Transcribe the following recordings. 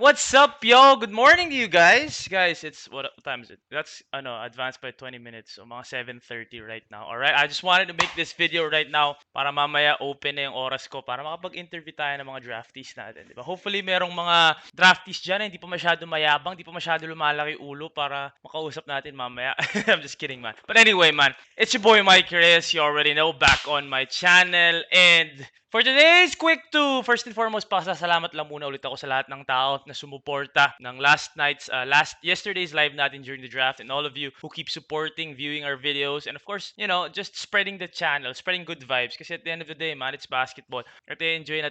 What's up, yo? Good morning to you guys. Guys, it's what time is it? That's advanced by 20 minutes. So mga 7:30 right now. All right? I just wanted to make this video right now para mamaya open na yung oras ko para makapag-interview tayo ng mga draftees natin, di ba? Hopefully merong mga draftees diyan na hindi pa masyado mayabang, hindi pa masyado lumalaki ulo para makausap natin mamaya. I'm just kidding, man. But anyway, man, it's your boy Mike Reyes. You already know, back on my channel. And for today's quick two, first and foremost, pasasalamat lang muna ulit ako sa lahat ng tao na sumuporta ng yesterday's live natin during the draft, and all of you who keep supporting, viewing our videos, and of course, just spreading the channel, spreading good vibes. Kasi at the end of the day, man, it's basketball. At enjoy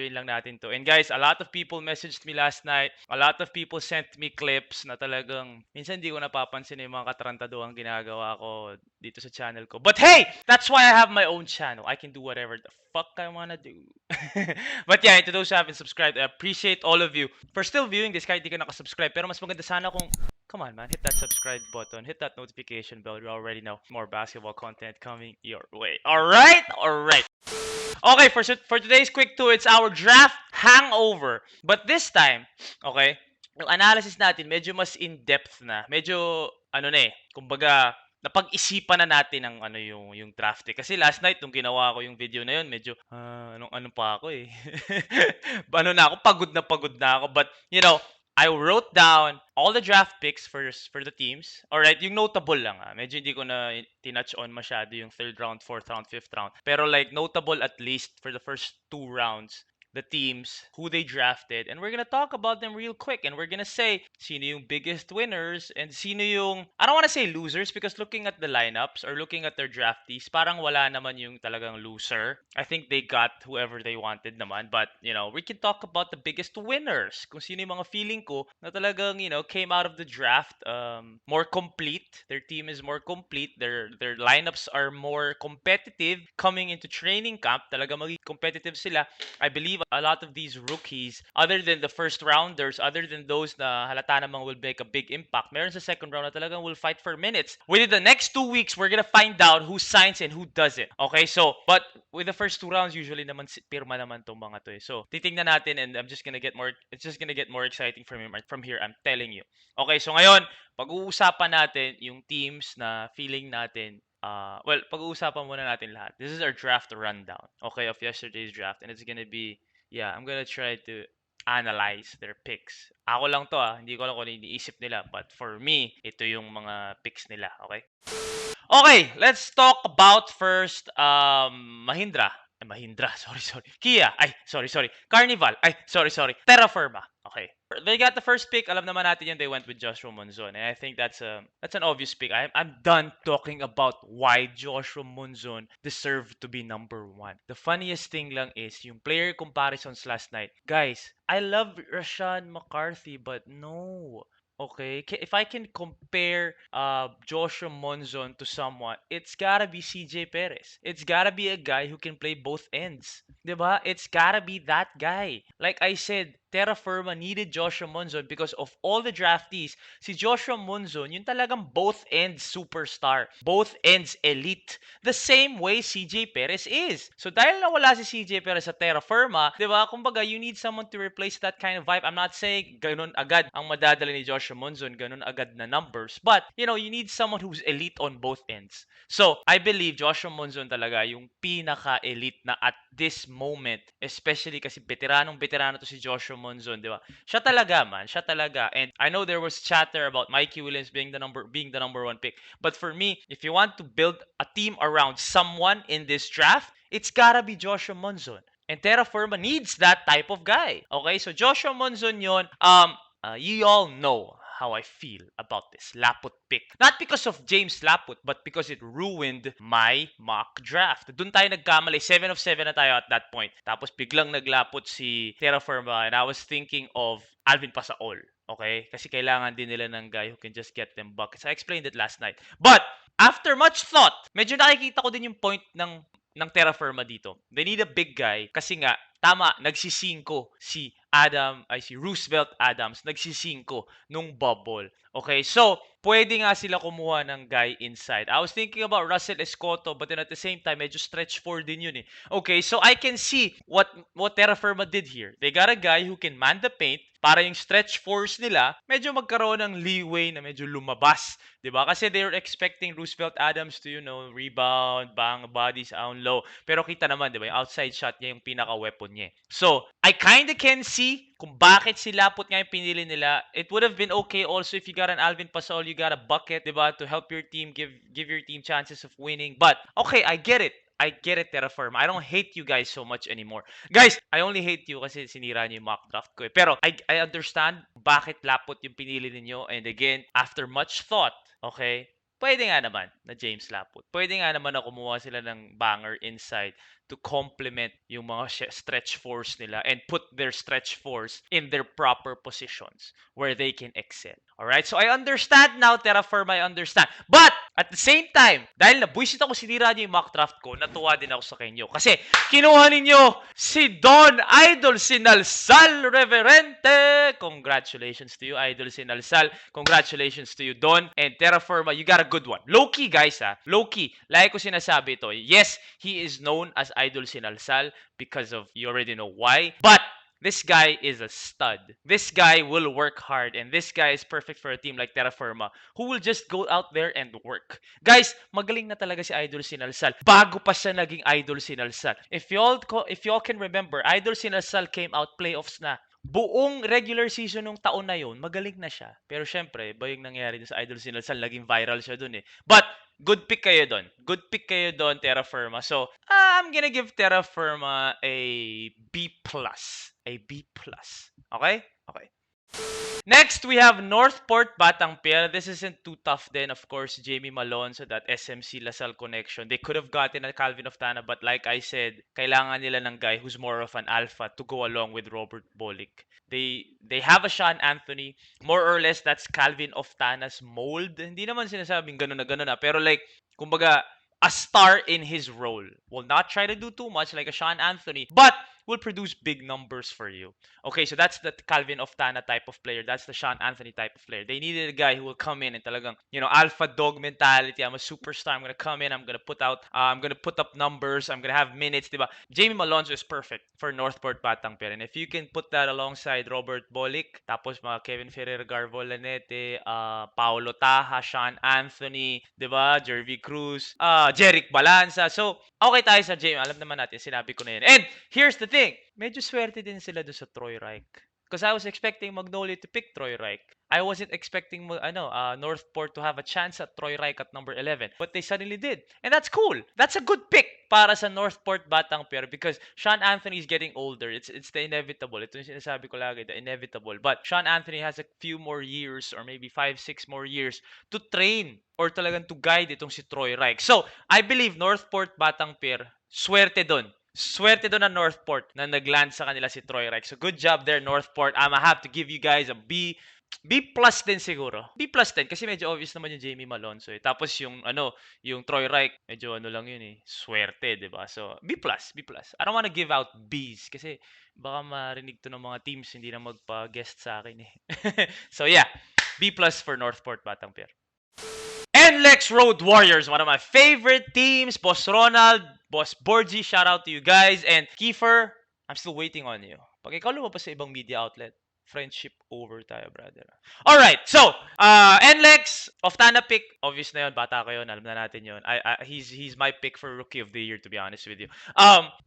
lang natin to. And guys, a lot of people messaged me last night. A lot of people sent me clips na talagang minsan hindi ko napapansin yung mga katrantaduang ginagawa ko dito sa channel ko. But hey, that's why I have my own channel. I can do whatever the fuck I wanna do. But yeah, to those who haven't subscribed, I appreciate all of you for still viewing this kahit di ka nakasubscribe. Pero mas maganda sana kung, come on man, hit that subscribe button, hit that notification bell. You already know more basketball content coming your way. Alright? Alright. Okay, for today's quick two, it's our draft hangover. But this time, okay, yung analysis natin medyo mas in-depth na. Medyo, kumbaga, napag-isipan na natin ang yung draft eh. Kasi last night nung ginawa ko yung video na yun, medyo anong pa ako eh. Pagod na ako. But I wrote down all the draft picks for the teams. Alright, yung notable lang Medyo hindi ko na tinouch on masyado yung third round, fourth round, fifth round. Pero like notable at least for the first two rounds, the teams, who they drafted, and we're gonna talk about them real quick, and we're gonna say sino yung biggest winners and sino yung, I don't wanna say losers, because looking at the lineups or looking at their draftees, parang wala naman yung talagang loser. I think they got whoever they wanted naman, but we can talk about the biggest winners, kung sino yung mga feeling ko na talagang came out of the draft more complete. Their team is more complete, their lineups are more competitive coming into training camp. Talaga maging competitive sila. I believe a lot of these rookies, other than the first rounders, other than those na halata namang will make a big impact, meron sa second round na talagang will fight for minutes. Within the next 2 weeks, we're gonna find out who signs and who doesn't. Okay, so, but with the first two rounds, usually naman pirma naman tong mga to eh. So, titingnan natin, and it's just gonna get more exciting from here, I'm telling you. Okay, so ngayon, pag-uusapan natin yung teams na feeling natin pag-uusapan muna natin lahat. This is our draft rundown, okay, of yesterday's draft, and it's gonna be, I'm gonna try to analyze their picks. Ako lang to hindi ko alam kung ano iniisip nila, but for me, ito yung mga picks nila, okay? Okay, let's talk about first Mahindra, sorry. KUYA, sorry. Carnival, sorry. Terra Firma, okay. They got the first pick. Alam naman natin yun. They went with Joshua Monsoon, and I think that's an obvious pick. I'm done talking about why Joshua Monsoon deserved to be number one. The funniest thing lang is yung player comparisons last night. Guys, I love Rashawn McCarthy, but no. Okay, if I can compare Joshua Monzon to someone, it's gotta be CJ Perez. It's gotta be a guy who can play both ends. Diba? It's gotta be that guy. Like I said, Terra Firma needed Joshua Monzon because of all the draftees. Si Joshua Monzon, yung talagang both ends superstar. Both ends elite. The same way CJ Perez is. So dahil nawala si CJ Perez sa Terra Firma, diba? Kumbaga, you need someone to replace that kind of vibe. I'm not saying ganun agad ang madadala ni Joshua Monzon, ganun agad na numbers. But, you need someone who's elite on both ends. So, I believe Joshua Monzon talaga yung pinaka-elite na at this moment, especially kasi veteranong to si Joshua Monzon, di ba? Siya talaga, man. Siya talaga. And I know there was chatter about Mikey Williams being the number one pick. But for me, if you want to build a team around someone in this draft, it's gotta be Joshua Monzon. And Terra Firma needs that type of guy. Okay, so Joshua Monzon yon. You all know how I feel about this Laput pick. Not because of James Laput, but because it ruined my mock draft. Doon tayo nagkamali. 7 of 7 na tayo at that point. Tapos biglang naglapot si Terra Firma, and I was thinking of Alvin Pasaol. Okay? Kasi kailangan din nila ng guy who can just get them buckets. I explained it last night. But, after much thought, medyo nakikita ko din yung point ng Terra Firma dito. They need a big guy kasi nga, tama, nagsisingko si I see Roosevelt Adams, nagsisingko nung bubble. Okay, so pwede nga sila kumuha ng guy inside. I was thinking about Russell Escoto, but then at the same time, medyo stretch 4 din yun eh. Okay, so I can see what Terra Firma did here. They got a guy who can man the paint para yung stretch force nila medyo magkaroon ng leeway na medyo lumabas. 'Di ba? Kasi they were expecting Roosevelt Adams to, rebound, bang bodies down low. Pero kita naman, 'di ba? Yung outside shot niya yung pinaka-weapon niya. So, I kind of can see kung bakit sila put nga yung pinili nila. It would have been okay also if you got an Alvin Pasol, you got a bucket, 'di ba, to help your team, give your team chances of winning. But okay, I get it. I get it, Terra Firma. I don't hate you guys so much anymore. Guys, I only hate you kasi sinira niyo yung mock draft ko eh. Pero I understand bakit Lapot yung pinili ninyo. And again, after much thought, okay, pwede nga naman na James Laput. Pwede nga naman na kumuha sila ng banger inside to complement yung mga stretch force nila and put their stretch force in their proper positions where they can excel. Alright? So I understand now, Terra Firma, I understand. But, at the same time, dahil nabuisit ako sinira niyo yung mock draft ko, natuwa din ako sa kanyo. Kasi, kinuha ninyo si Don Idol Sinalsal Reverente. Congratulations to you, Idol Sinalsal. Congratulations to you, Don. And Terra Firma, you got a good one. Low-key, guys, ha? Low-key. Like ko sinasabi ito, yes, he is known as Idol Sinalsal because of, you already know why. But, this guy is a stud. This guy will work hard, and this guy is perfect for a team like Terra Firma, who will just go out there and work. Guys, magaling na talaga si Idol Sinalsal. Bago pa siya naging Idol Sinalsal. If y'all can remember, Idol Sinalsal came out playoffs na. Buong regular season ng taon na yun, magaling na siya. Pero syempre, iba yung nangyari sa Idol Sinalsal, naging viral siya dun eh. But, good pick kayo doon. Good pick kayo doon, Terra Firma. So, I'm gonna give Terra Firma a B+. A B+. Okay? Okay. Next, we have Northport Batang Pier. This isn't too tough then. Of course, Jamie Malone, so that SMC Lasal connection. They could have gotten a Calvin Oftana, but like I said, kailangan nila ng guy who's more of an alpha to go along with Robert Bolick. They have a Sean Anthony. More or less, that's Calvin Oftana's mold. Hindi naman sinasabing ganun na. Pero like, kumbaga, a star in his role. Will not try to do too much like a Sean Anthony, but will produce big numbers for you. Okay, so that's the Calvin Oftana type of player. That's the Sean Anthony type of player. They needed a guy who will come in and talagang, alpha dog mentality. I'm a superstar. I'm gonna come in. I'm gonna put up numbers. I'm gonna have minutes, diba? Jamie Malonzo is perfect for Northport Batang Pier. And if you can put that alongside Robert Bolick, tapos mga Kevin Ferrer Garvo Lanete, Paulo Taha, Sean Anthony, diba? Jervy Cruz, Jeric Balanza. So, okay tayo sa Jamie. Alam naman natin, sinabi ko na yun. And here's the thing. Medyo swerte din sila doon sa Troy Reich. Because I was expecting Magnolia to pick Troy Reich. I wasn't expecting Northport to have a chance at Troy Reich at number 11. But they suddenly did. And that's cool. That's a good pick para sa Northport Batang Pier because Sean Anthony is getting older. It's the inevitable. Ito yung sinasabi ko lagi, the inevitable. But Sean Anthony has a few more years or maybe 5-6 more years to train or talagang to guide itong si Troy Reich. So, I believe Northport Batang Pier, swerte doon. Swerte doon na Northport na nagland sa kanila si Troy Reich. So, good job there, Northport. I'ma have to give you guys a B+ din siguro. B+ din kasi medyo obvious naman yung Jamie Malonzo eh. Tapos yung Troy Reich, medyo lang yun eh. Swerte, 'di ba? So, B+. I don't wanna give out Bs kasi baka marinig to ng mga teams hindi na magpa-guest sa akin eh. So, yeah. B+ for Northport Batang Pier. NLEX Road Warriors, one of my favorite teams. Boss Ronald, Boss Borgie, shout out to you guys. And Kiefer, I'm still waiting on you. Pag ikaw lumabas sa ibang media outlet, friendship over tayo, brother. Alright, so, NLEX, Oftana pick. Obvious na yun, bata ko yun, alam na natin yun. He's my pick for Rookie of the Year, to be honest with you.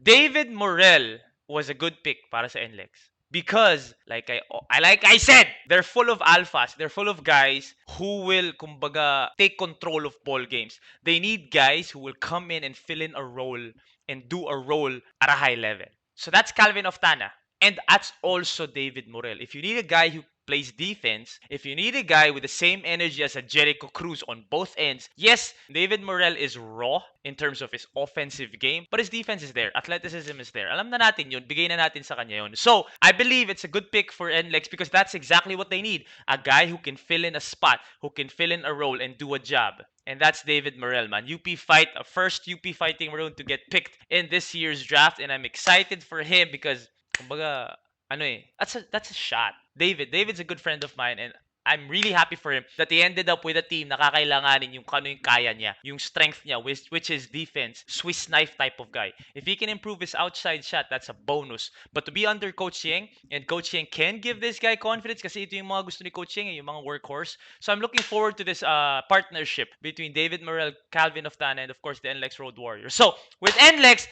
David Morel was a good pick para sa NLEX. Because, like I said, they're full of alphas. They're full of guys who will, kumbaga, take control of ball games. They need guys who will come in and fill in a role and do a role at a high level. So that's Calvin Oftana. And that's also David Morel. If you need a guy who plays defense, if you need a guy with the same energy as a Jericho Cruz on both ends, yes, David Morel is raw in terms of his offensive game, but his defense is there. Athleticism is there. Alam na natin yun. Bigay na natin sa kanya yun. So, I believe it's a good pick for NLEX because that's exactly what they need. A guy who can fill in a spot, who can fill in a role and do a job. And that's David Morel, man. UP fight, a first UP fighting maroon to get picked in this year's draft. And I'm excited for him because, kumbaga, that's a shot. David's a good friend of mine, and I'm really happy for him that he ended up with a team na kakailanganin yung kano yung kaya niya, yung strength niya, which is defense, Swiss knife type of guy. If he can improve his outside shot, that's a bonus. But to be under Coach Yang, and Coach Yang can give this guy confidence kasi ito yung mga gusto ni Coach Yang, yung mga workhorse. So I'm looking forward to this partnership between David Morel, Calvin of Tana, and of course the NLEX Road Warriors. So with NLEX,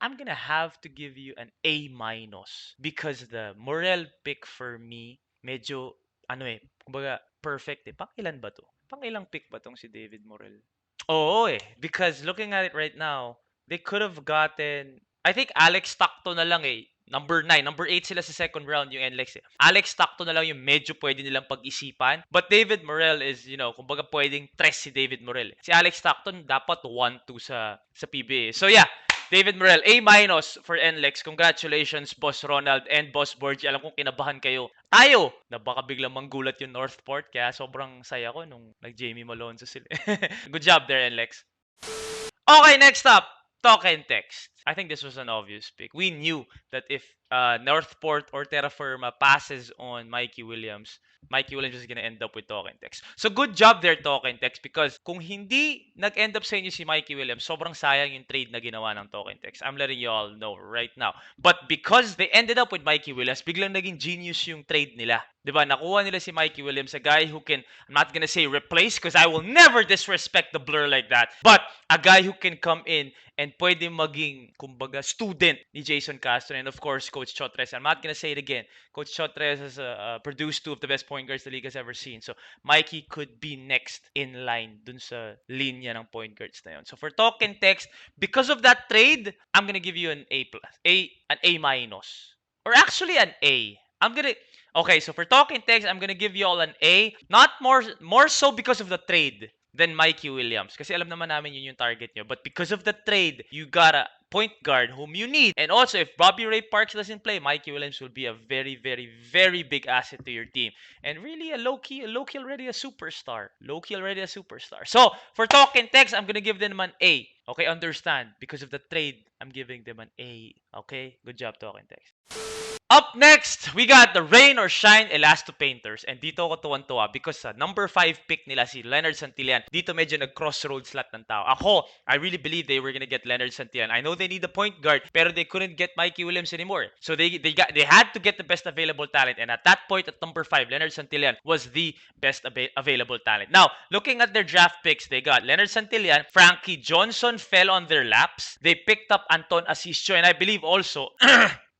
I'm gonna have to give you an A minus because the Morel pick for me, medyo, kumbaga, perfect eh. Pangilan ba to? Pangilang pick ba tong si David Morel? Oo eh. Because looking at it right now, they could have gotten, I think Alex Tacto na lang eh. Number 9, number 8 sila sa second round yung NLEX eh. Alex Tacto na lang yung medyo pwede nilang pag-isipan. But David Morel is, kumbaga pwedeng tres si David Morel. Si Alex Tacto dapat 1-2 sa PBA. So yeah, David Morel, A minus for NLEX. Congratulations, Boss Ronald and Boss Borgie. Alam kong kinabahan kayo. Tayo! Na baka biglang manggulat yung Northport. Kaya sobrang saya ko nung nag-Jamie Malone sa sila. Good job there, NLEX. Okay, next up. Talk and text. I think this was an obvious pick. We knew that if Northport or Terra Firma passes on Mikey Williams is gonna end up with talk and text. So good job there, talk and text, because kung hindi nag-end up sa inyo si Mikey Williams, sobrang sayang yung trade na ginawa ng talk and text. I'm letting you all know right now. But because they ended up with Mikey Williams, biglang naging genius yung trade nila. Diba? Nakuha nila si Mikey Williams, a guy who can, I'm not gonna say replace because I will never disrespect the Blur like that, but a guy who can come in and pwede maging, kumbaga, student ni Jason Castro and of course, Coach Chotres. I'm not gonna say it again. Coach Chotres has produced two of the best point guards the league has ever seen. So, Mikey could be next in line dun sa linya ng point guards na yun. So, for talk and text, because of that trade, I'm gonna give you an an A minus. Or actually an A. Okay, so for talk and text, I'm gonna give you all an A. Not more so because of the trade than Mikey Williams. Kasi alam naman namin yun yung target nyo. But because of the trade, you got a point guard whom you need. And also, if Bobby Ray Parks doesn't play, Mikey Williams will be a very, very, very big asset to your team. And really, a low-key already a superstar. Low-key already a superstar. So, for talk and text, I'm gonna give them an A. Okay, understand. Because of the trade, I'm giving them an A. Okay? Good job, talk and text. Up next, we got the Rain or Shine Elasto Painters. And dito ako tuwan-tuwa because sa number 5 pick nila si Leonard Santillan, dito medyo nag-crossroads lahat ng tao. Ako, I really believe they were gonna get Leonard Santillan. I know they need a point guard, pero they couldn't get Mikey Williams anymore. So they had to get the best available talent. And at that point, at number 5, Leonard Santillan was the best available talent. Now, looking at their draft picks, they got Leonard Santillan, Frankie Johnson fell on their laps. They picked up Anton Asisio, and I believe also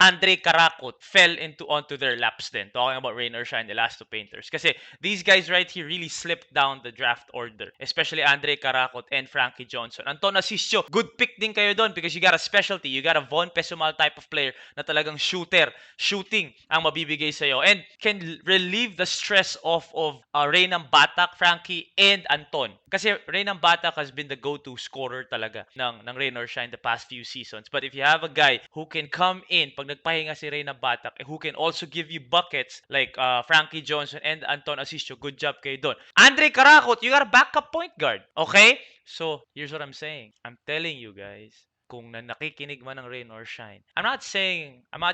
Andre Karakot fell onto their laps then. Talking about Rain or Shine, Elasto Painters. Kasi these guys right here really slipped down the draft order. Especially Andre Karakot and Frankie Johnson. Anton Asisio, good pick din kayo doon because you got a specialty. You got a Von Pesumal type of player na talagang shooting ang mabibigay sa'yo. And can relieve the stress of Reynam Batak, Frankie, and Anton. Kasi Reynam Batak has been the go-to scorer talaga ng Rain or Shine the past few seasons. But if you have a guy who can come in pag nagpahinga si Reynam Batak, who can also give you buckets like Frankie Johnson and Anton Asisio, good job kayo doon. Andre Karakot, you got a backup point guard. Okay? So, here's what I'm saying. I'm telling you guys, kung nakikinig man ng Rain or Shine, I'm not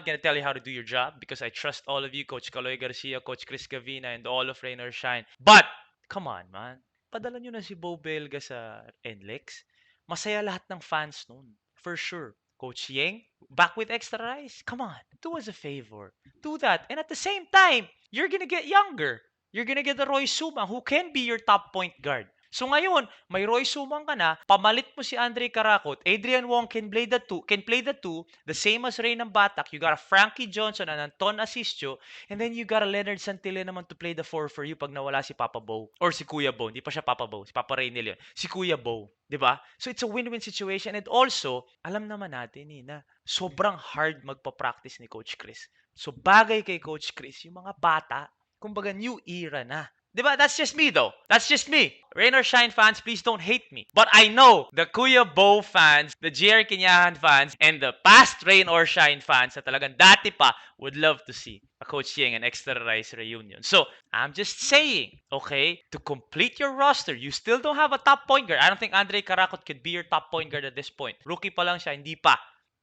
gonna tell you how to do your job because I trust all of you, Coach Caloy Garcia, Coach Chris Gavina, and all of Rain or Shine. But, come on, man. Padala nyo na si Bo Belga sa NLEX. Masaya lahat ng fans nun. For sure. Coach Yeng, back with extra rice. Come on, do us a favor. Do that. And at the same time, you're gonna get younger. You're gonna get a Roy Sumang who can be your top point guard. So ngayon, may Roy Sumang ka na, pamalit mo si Andre Karakot, Adrian Wong can play the two, the same as Reynam Batak. You got a Frankie Johnson and Anton Asisio, and then you got a Leonard Santillan naman to play the 4 for you pag nawala si Papa Bo. Or si Kuya Bo. Hindi pa siya Papa Bo. Si Papa Raynil yun. Si Kuya Bo. Diba? So it's a win-win situation. And also, alam naman natin na sobrang hard magpa-practice ni Coach Chris. So bagay kay Coach Chris, yung mga bata, kumbaga new era na. Diba? That's just me though. That's just me. Rain or Shine fans, please don't hate me. But I know the Kuya Bo fans, the JR Kinyahan fans, and the past Rain or Shine fans na talagang dati pa would love to see a Coach Yeng and Extra Rice reunion. So, I'm just saying, okay, to complete your roster, you still don't have a top point guard. I don't think Andre Karakot could be your top point guard at this point. Rookie pa lang siya, hindi pa.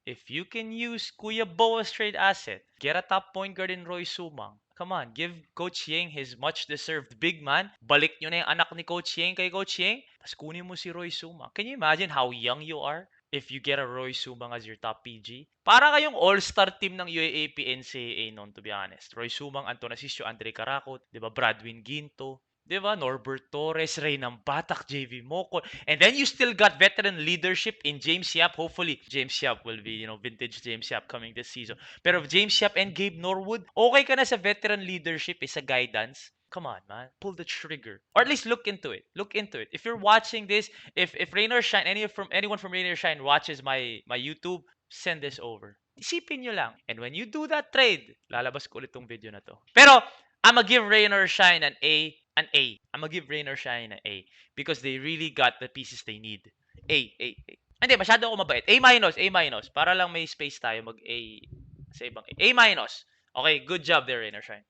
if you can use Kuya Boa's trade asset, get a top point guard in Roy Sumang. Come on, give Coach Yeng his much-deserved big man. Balik nyo na yung anak ni Coach Yeng kay Coach Yeng. Tapos kunin mo si Roy Sumang. Can you imagine how young you are if you get a Roy Sumang as your top PG? Para kayong all-star team ng UAAP NCAA noon, to be honest. Roy Sumang, Anton Asisio, Andre Caracot, di ba? Bradwin Ginto, di ba? Norbert Torres, Reynam Batak, JV Moko. And then you still got veteran leadership in James Yap. Hopefully, James Yap will be, vintage James Yap coming this season. Pero if James Yap and Gabe Norwood, okay ka na sa veteran leadership, sa guidance. Come on, man. Pull the trigger. Or at least look into it. Look into it. If you're watching this, if Rain or Shine, anyone from Rain or Shine watches my YouTube, send this over. Isipin nyo lang. And when you do that trade, lalabas ko ulit tong video na to. Pero, I'ma give Rain or Shine an A. I'ma give Rain or Shine an A. Because they really got the pieces they need. A. Hindi, masyado ako mabait. A minus. Para lang may space tayo mag-A sa ibang A. A minus. Okay, good job there, Rain or Shine.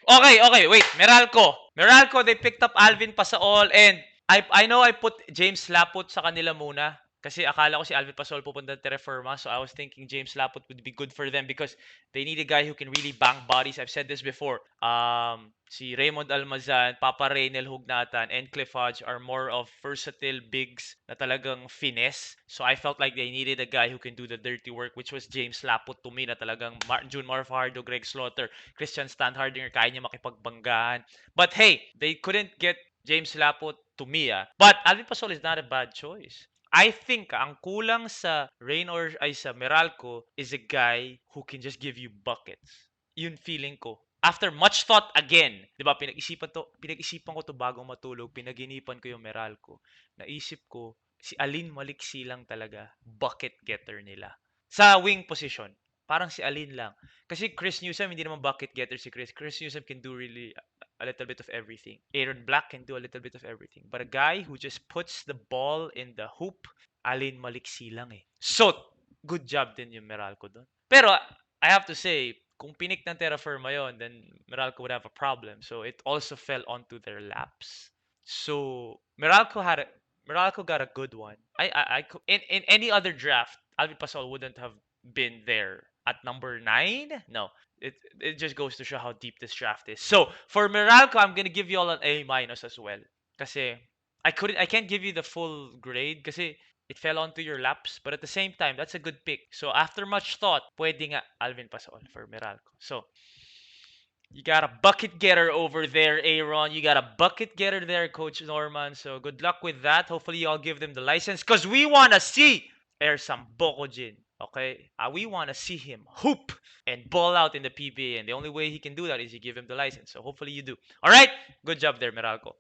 Okay, wait. Meralco, they picked up Alvin Pasaol and I know I put James Laput sa kanila muna. Kasi akala ko si Alvin Pasaol pupunta ng Terraforma. So I was thinking James Laput would be good for them because they need a guy who can really bang bodies. I've said this before. Si Raymond Almazan, Papa Reynel Hugnatan, and Cliff Hodge are more of versatile bigs na talagang finesse. So I felt like they needed a guy who can do the dirty work, which was James Laput to me na talagang June Marfajardo, Greg Slaughter, Christian Standhardinger, kaya niya makipagbanggahan. But hey, they couldn't get James Laput to me. But Alvin Pasol is not a bad choice. I think ang kulang sa sa Meralco is a guy who can just give you buckets. Yun feeling ko. After much thought again, 'di ba? Pinag-isipan ko to bago matulog, pinaginipan ko yung Meralco. Naisip ko si Alin Maliksi lang talaga, bucket getter nila. Sa wing position, parang si Alin lang. Kasi Chris Newsom hindi naman bucket getter si Chris. Chris Newsom can do really a little bit of everything. Aaron Black can do a little bit of everything. But a guy who just puts the ball in the hoop, Alin Maliksi lang eh. So, good job din yung Meralco doon. Pero, I have to say, kung pinik ng Terra Firma yon, then Meralco would have a problem. So, it also fell onto their laps. So, Meralco got a good one. In any other draft, Alvin Pasol wouldn't have been there at number 9. No, it just goes to show how deep this draft is. So for Meralco, I'm gonna give you all an A minus as well. Kasi I can't give you the full grade kasi it fell onto your laps. But at the same time, that's a good pick. So after much thought, pwede nga Alvin Pasol for Meralco. So you got a bucket getter over there, Aaron. You got a bucket getter there, Coach Norman. So good luck with that. Hopefully, y'all give them the license because we want to see Air Sambokojin. Okay? We want to see him hoop and ball out in the PBA. And the only way he can do that is you give him the license. So hopefully you do. All right? Good job there, Meralco.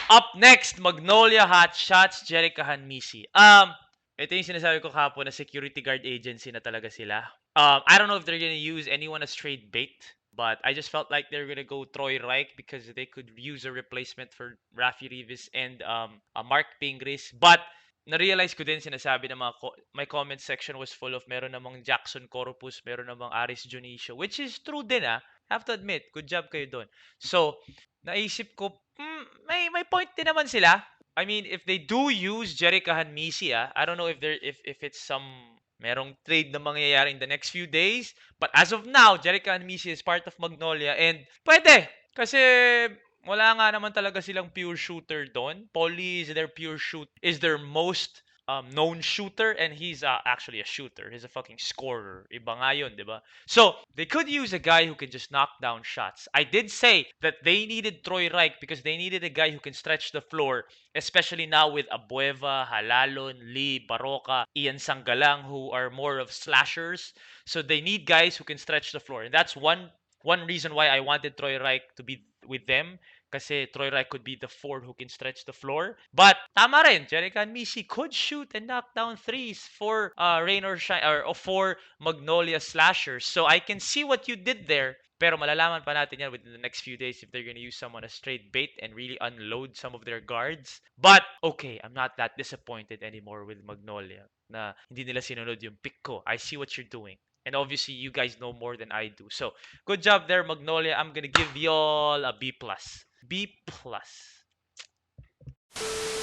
Up next, Magnolia Hot Shots, Jerica Hanmisi. Ito yung sinasabi ko kahapon na security guard agency na talaga sila. I don't know if they're gonna use anyone as trade bait. But I just felt like they're gonna go Troy Reich because they could use a replacement for Rafi Rivas and Mark Pingris. But na-realize ko din sinasabi ng my comment section was full of meron namang Jackson Corpus, meron namang Aris Junicio, which is true din Have to admit, good job kayo doon. So, naisip ko, may point din naman sila. I mean, if they do use Jerica Hanmisi, I don't know if it's some merong trade na mangyayari in the next few days. But as of now, Jerica Hanmisi is part of Magnolia and pwede. Kasi wala nga naman talaga silang pure shooter doon. Polly is their most known shooter and he's actually a shooter. He's a fucking scorer. Iba nga yun, di ba? So, they could use a guy who can just knock down shots. I did say that they needed Troy Reich because they needed a guy who can stretch the floor, especially now with Abueva, Halalon, Lee, Baroka, Ian Sangalang, who are more of slashers. So, they need guys who can stretch the floor. And that's one reason why I wanted Troy Reich to be with them. Kasi Troy Reich could be the 4 who can stretch the floor. But tama rin, Jerica Hanmisi could shoot and knock down threes for Rain or Shine or for Magnolia Slashers. So I can see what you did there. Pero malalaman pa natin yan within the next few days if they're gonna use someone as straight bait and really unload some of their guards. But okay, I'm not that disappointed anymore with Magnolia na hindi nila sinunod yung pick ko. I see what you're doing. And obviously, you guys know more than I do. So, good job there, Magnolia. I'm gonna give y'all a B+. B+.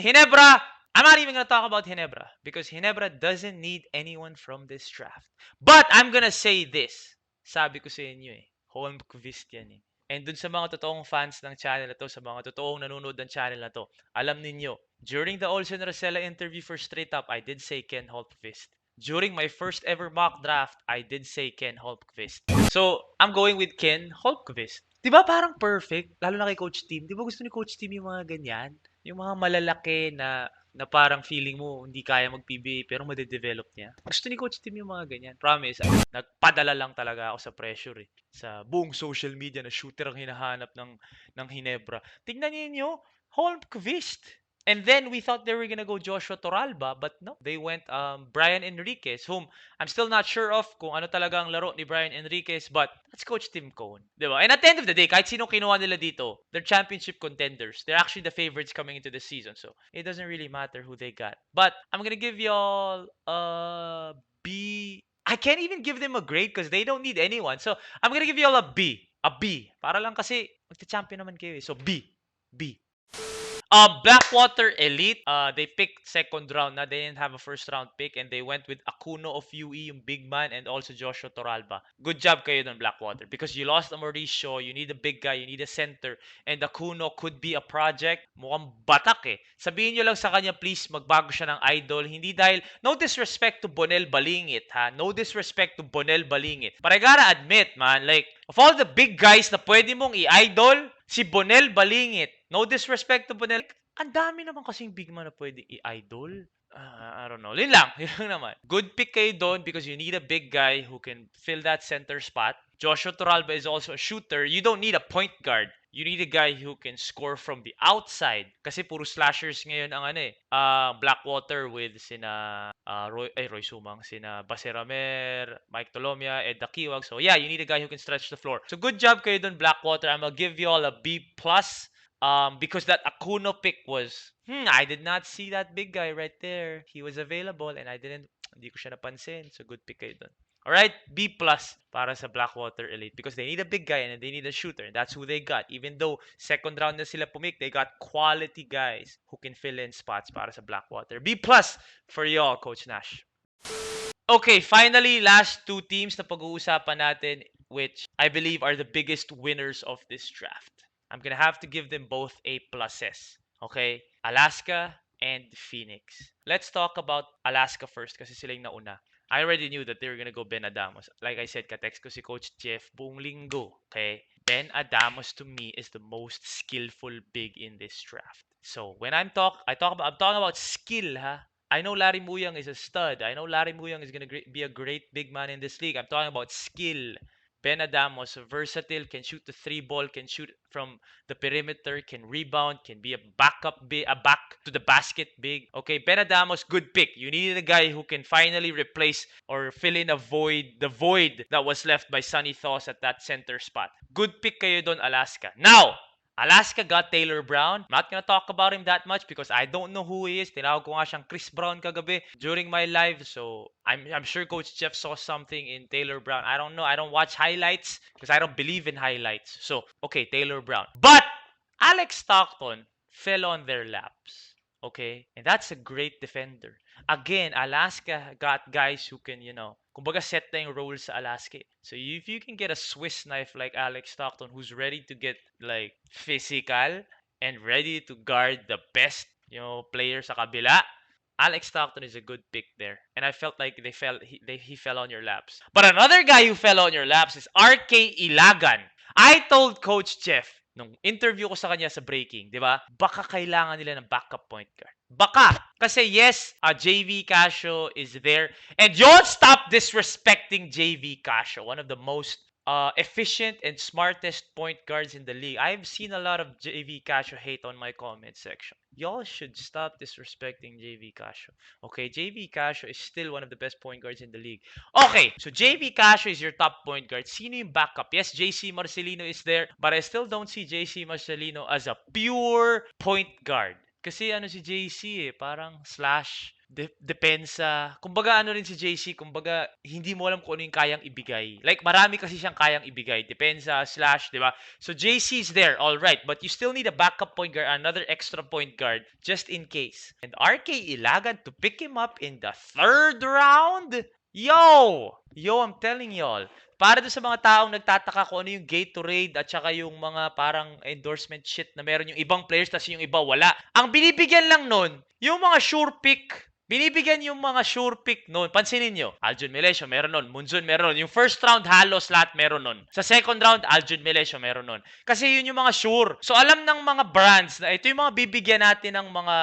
Hinebra, I'm not even gonna talk about Ginebra because Ginebra doesn't need anyone from this draft. But I'm gonna say this. Sabi ko sa inyo eh. Holmqvist yan eh. And dun sa mga totoong fans ng channel na to, sa mga totoong nanonood ng channel na to, alam ninyo, during the Olsen Rosella interview for Straight Up, I did say Ken Holmqvist. During my first ever mock draft, I did say Ken Holmqvist. So, I'm going with Ken Holmqvist. Di ba parang perfect? Lalo na kay Coach Tim. Di ba gusto ni Coach Tim yung mga ganyan? Yung mga malalaki na parang feeling mo hindi kaya mag-PBA pero madedevelop niya. Gusto ni Coach Tim yung mga ganyan. Promise, nagpadala lang talaga ako sa pressure eh. Sa buong social media na shooter ang hinahanap ng Ginebra. Tingnan niyo, Holmqvist. And then we thought they were gonna go Joshua Toralba, but no, they went Brian Enriquez, whom I'm still not sure of kung ano talaga ang laro ni Brian Enriquez, but that's Coach Tim Cohn, di ba? And at the end of the day, kahit sino kinuha nila dito, they're championship contenders. They're actually the favorites coming into the season, so it doesn't really matter who they got. But I'm gonna give y'all a B. I can't even give them a grade because they don't need anyone. So I'm gonna give y'all a B. A B. Para lang kasi magta-champion naman kayo eh. So B. B. Blackwater Elite, they picked second round na. They didn't have a first round pick and they went with Akuno of UE, yung big man, and also Joshua Toralba. Good job kayo dun, Blackwater, because you lost a Mauricio, you need a big guy, you need a center, and Akuno could be a project. Mukhang batak eh. Sabihin nyo lang sa kanya, please, magbago siya ng idol. Hindi dahil, no disrespect to Bonel Balingit, ha? No disrespect to Bonel Balingit. But I gotta admit, man, like, of all the big guys na pwede mong i-idol, si Bonel Balingit. No disrespect to Bonel. Ang dami naman kasing big man na pwede i-idol. I don't know. Yun lang. Yun lang naman. Good pick kayo doon because you need a big guy who can fill that center spot. Joshua Toralba is also a shooter. You don't need a point guard. You need a guy who can score from the outside. Kasi puro slashers ngayon ang ano eh. Blackwater with sina Roy Sumang, sina Baseramer, Mike Tolomia, Ed Dakiwag. So yeah, you need a guy who can stretch the floor. So good job kayo dun, Blackwater. I'm gonna give you all a B+. Because that Akuno pick was, I did not see that big guy right there. He was available and hindi ko siya napansin. So good pick kayo dun. Alright, B+ para sa Blackwater Elite because they need a big guy and they need a shooter. And that's who they got. Even though second round na sila pumik, they got quality guys who can fill in spots para sa Blackwater. B+ for y'all, Coach Nash. Okay, finally, last two teams na pag-uusapan natin, which I believe are the biggest winners of this draft. I'm gonna have to give them both A+. Okay? Alaska and Phoenix. Let's talk about Alaska first kasi sila yung nauna. I already knew that they were gonna go Ben Adamos. Like I said, katext ko si Coach Jeff buong linggo. Okay? Ben Adamos to me is the most skillful big in this draft. So when I'm talking about skill, ha? I know Larry Muyang is a stud. I know Larry Muyang is gonna be a great big man in this league. I'm talking about skill. Ben Adamos, versatile, can shoot the three ball, can shoot from the perimeter, can rebound, can be a backup big, a back to the basket big. Okay, Ben Adamos, good pick. You needed a guy who can finally replace or fill in the void that was left by Sonny Thoss at that center spot. Good pick kayo doon, Alaska. Now, Alaska got Taylor Brown. I'm not gonna talk about him that much because I don't know who he is. Tinawag ko nga siyang Chris Brown kagabi during my live. So, I'm sure Coach Jeff saw something in Taylor Brown. I don't know. I don't watch highlights because I don't believe in highlights. So, okay, Taylor Brown. But, Alex Stockton fell on their laps. Okay? And that's a great defender. Again, Alaska got guys who can, kumbaga set na yung role sa Alaska. So if you can get a Swiss knife like Alex Stockton who's ready to get like physical and ready to guard the best, player sa kabila, Alex Stockton is a good pick there. And I felt like he fell on your laps. But another guy who fell on your laps is RK Ilagan. I told Coach Jeff nung interview ko sa kanya sa breaking, di ba? Baka kailangan nila ng backup point guard. Baka. Kasi yes, JV Casio is there. And don't stop disrespecting JV Casio. One of the most efficient and smartest point guards in the league. I've seen a lot of JV Casio hate on my comment section. Y'all should stop disrespecting JV Casio. Okay, JV Casio is still one of the best point guards in the league. Okay, so JV Casio is your top point guard. Sino yung backup? Yes, JC Marcelino is there, but I still don't see JC Marcelino as a pure point guard. Kasi ano si JC parang slash depensa. Kumbaga ano rin si JC, kumbaga hindi mo alam kung ano yung kayang ibigay. Like marami kasi siyang kayang ibigay. Depensa, slash, di ba? So JC is there, all right, but you still need a backup point guard, another extra point guard just in case. And RK Ilagan to pick him up in the 3rd round? Yo, I'm telling y'all. Para doon sa mga taong nagtataka kung ano yung Gatorade at saka yung mga parang endorsement shit na meron yung ibang players tas yung iba wala. Ang binibigyan lang nun, yung mga sure pick. Binibigyan yung mga sure pick nun. Pansinin nyo, Aljun Melesio meron nun, Monsoon meron nun. Yung first round halos lahat meron nun. Sa second round, Aljun Melesio meron nun. Kasi yun yung mga sure. So alam ng mga brands na ito yung mga bibigyan natin ng mga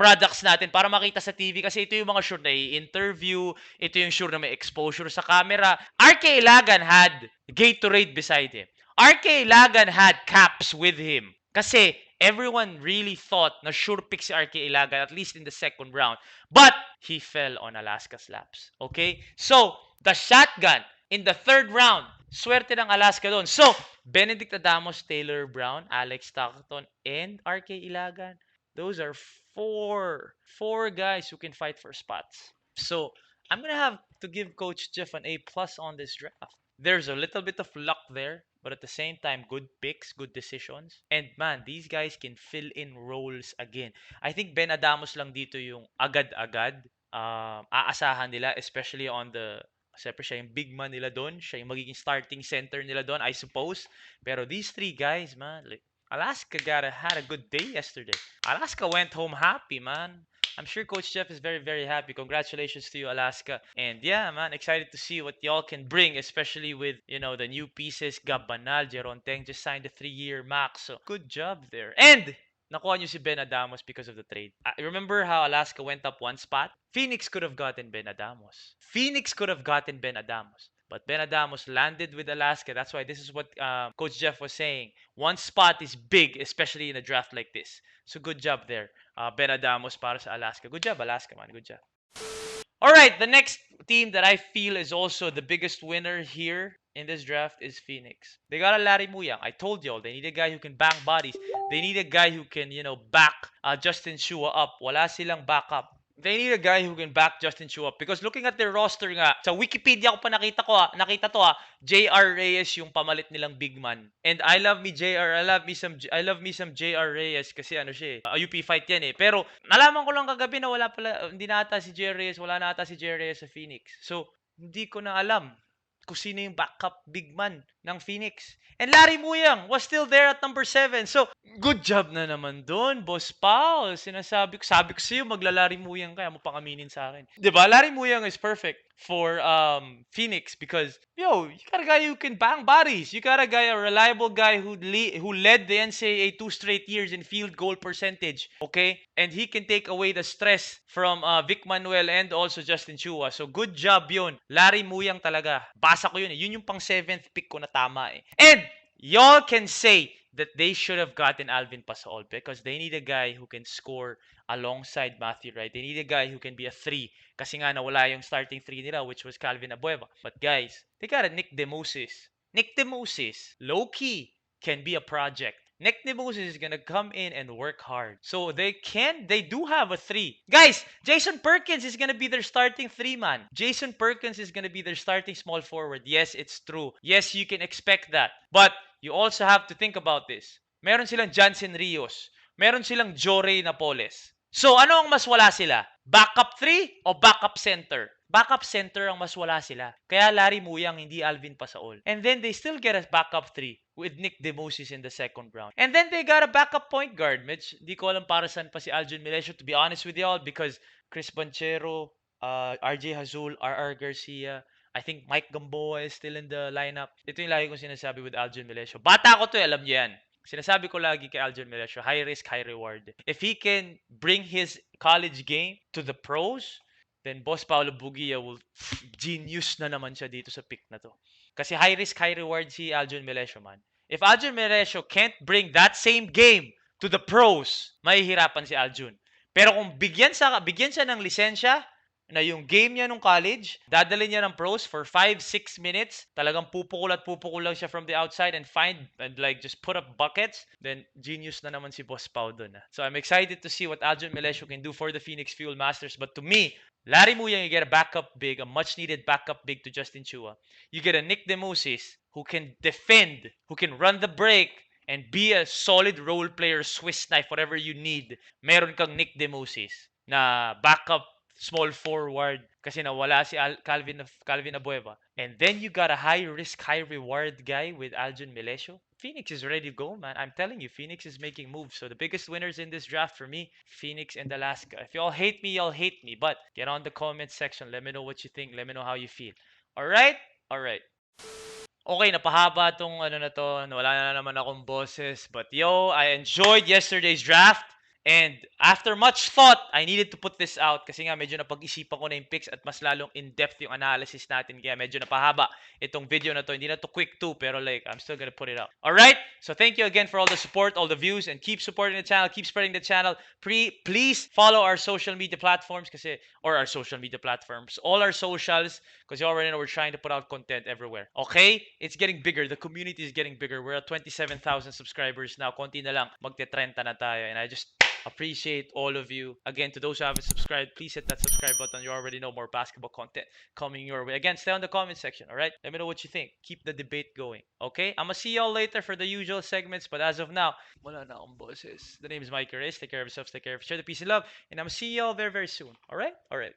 products natin para makita sa TV kasi ito yung mga sure na i-interview, ito yung sure na may exposure sa camera. RK Ilagan had Gatorade beside him. RK Ilagan had caps with him. Kasi everyone really thought na sure pick si RK Ilagan at least in the second round. But he fell on Alaska's laps. Okay? So, the shotgun in the 3rd round. Swerte ng Alaska doon. So, Benedict Adamos, Taylor Brown, Alex Stockton, and RK Ilagan. Those are four guys who can fight for spots. So I'm gonna have to give Coach Jeff an A+ on this draft. There's a little bit of luck there, but at the same time, good picks, good decisions. And man, these guys can fill in roles again. I think Ben Adamos lang dito yung agad-agad aasahan nila, especially on the siyempre siya yung big man nila doon. Siya yung magiging starting center nila doon, I suppose. Pero these 3 guys, man, like, Alaska had a good day yesterday. Alaska went home happy, man. I'm sure Coach Jeff is very, very happy. Congratulations to you, Alaska. And yeah, man, excited to see what y'all can bring, especially with, the new pieces. Gabanal, Jeron Teng just signed a 3-year max. So, good job there. And nakuha nyo si Ben Adamos because of the trade. Remember how Alaska went up 1 spot? Phoenix could have gotten Ben Adamos. But Ben Adamos landed with Alaska. That's why this is what Coach Jeff was saying. 1 spot is big, especially in a draft like this. So good job there, Ben Adamos para sa Alaska. Good job, Alaska, man. Good job. All right, the next team that I feel is also the biggest winner here in this draft is Phoenix. They got a Larry Muyang. I told y'all, they need a guy who can bang bodies. They need a guy who can, back Justin Shua up. Wala silang backup. They need a guy who can back Justin Chu up because looking at their roster nga, sa Wikipedia ko pa nakita to JR Reyes yung pamalit nilang big man. And I love me some JR Reyes kasi ano siya UP fight yan eh. Pero nalaman ko lang kagabi na hindi na ata si JR Reyes, wala na ata si JR Reyes sa Phoenix. So, hindi ko na alam kung sino yung backup big man ng Phoenix. And Larry Muyang was still there at number 7. So, good job na naman doon, Boss Paul. Sabi ko sa'yo, magla-Larry Muyang kaya mo pang aminin sa akin. Diba? Larry Muyang is perfect for Phoenix because, you got a guy who can bang bodies. You got a reliable guy who led the NCAA 2 straight years in field goal percentage. Okay? And he can take away the stress from Vic Manuel and also Justin Chua. So, good job yun. Larry Muyang talaga. Basa ko yun eh. Yun yung pang 7th pick ko na tama eh. And y'all can say that they should have gotten Alvin Pasol because they need a guy who can score alongside Matthew Wright. They need a guy who can be a 3 kasi nga nawala yung starting 3 nila which was Calvin Abueva. But guys, they got a Nick DeMoses. Nick DeMoses, low-key, can be a project. Nick DeMoses is gonna come in and work hard. So they do have a 3. Guys, Jason Perkins is gonna be their starting 3-man. Jason Perkins is gonna be their starting small forward. Yes, it's true. Yes, you can expect that. But you also have to think about this. Meron silang Jansen Rios. Meron silang Jorey Napoles. So ano ang mas wala sila? Backup 3 o backup center? Backup center ang mas wala sila. Kaya Larry Muyang, hindi Alvin Pasaol. And then they still get a backup 3 with Nick DeMoses in the second round. And then they got a backup point guard. Mitch, di ko alam para saan pa si Aljun Melesio, to be honest with y'all, because Chris Banchero, RJ Hazul, RR Garcia, I think Mike Gamboa is still in the lineup. Ito yung lagi kong sinasabi with Aljun Melesio. Bata ko to alam niyo yan. Sinasabi ko lagi kay Aljun Melesio, high risk, high reward. If he can bring his college game to the pros, then Boss Paolo Bugia will genius na naman siya dito sa pick na to. Kasi high risk, high reward si Aljun Melesio, man. If Aljun Melesio can't bring that same game to the pros, mahihirapan si Aljun. Pero kung bigyan siya ng lisensya, na yung game niya nung college, dadalhin niya ng pros for 5-6 minutes. Talagang pupukul at pupukul lang siya from the outside and like just put up buckets. Then genius na naman si Boss Pau dun. So I'm excited to see what Aljon Melesio can do for the Phoenix Fuel Masters. But to me, Larry Muyang, you get a backup big, a much needed backup big to Justin Chua. You get a Nick Demusis who can defend, who can run the break, and be a solid role player, Swiss knife, whatever you need. Meron kang Nick Demusis na backup small forward kasi nawala si Calvin Abueva. And then you got a high risk, high reward guy with Aljon Melesio. Phoenix is ready to go, man. I'm telling you, Phoenix is making moves. So the biggest winners in this draft for me, Phoenix and Alaska. If y'all hate me, y'all hate me. But get on the comment section. Let me know what you think. Let me know how you feel. All right? All right. Okay, napahaba tong ano na to. Wala na naman akong boses. But yo, I enjoyed yesterday's draft. And after much thought, I needed to put this out kasi nga medyo napag-isipan ko na yung picks at mas lalong in-depth yung analysis natin. Kaya medyo napahaba itong video na to. Hindi na to quick too, pero like, I'm still gonna put it out. Alright? So thank you again for all the support, all the views, and keep supporting the channel. Keep spreading the channel. Please follow our social media platforms kasi, or our social media platforms. All our socials, because you already know we're trying to put out content everywhere. Okay? It's getting bigger. The community is getting bigger. We're at 27,000 subscribers now. Konti na lang. Magte-30 na tayo. And I just appreciate all of you. Again, to those who haven't subscribed, please hit that subscribe button. You already know more basketball content coming your way. Again, stay on the comment section, all right? Let me know what you think. Keep the debate going, okay? I'm gonna see y'all later for the usual segments, but as of now, wala na akong boses. The name is Mike Reyes. Take care of yourselves, take care of each other. Peace and love, and I'm gonna see y'all very, very soon, all right? All right.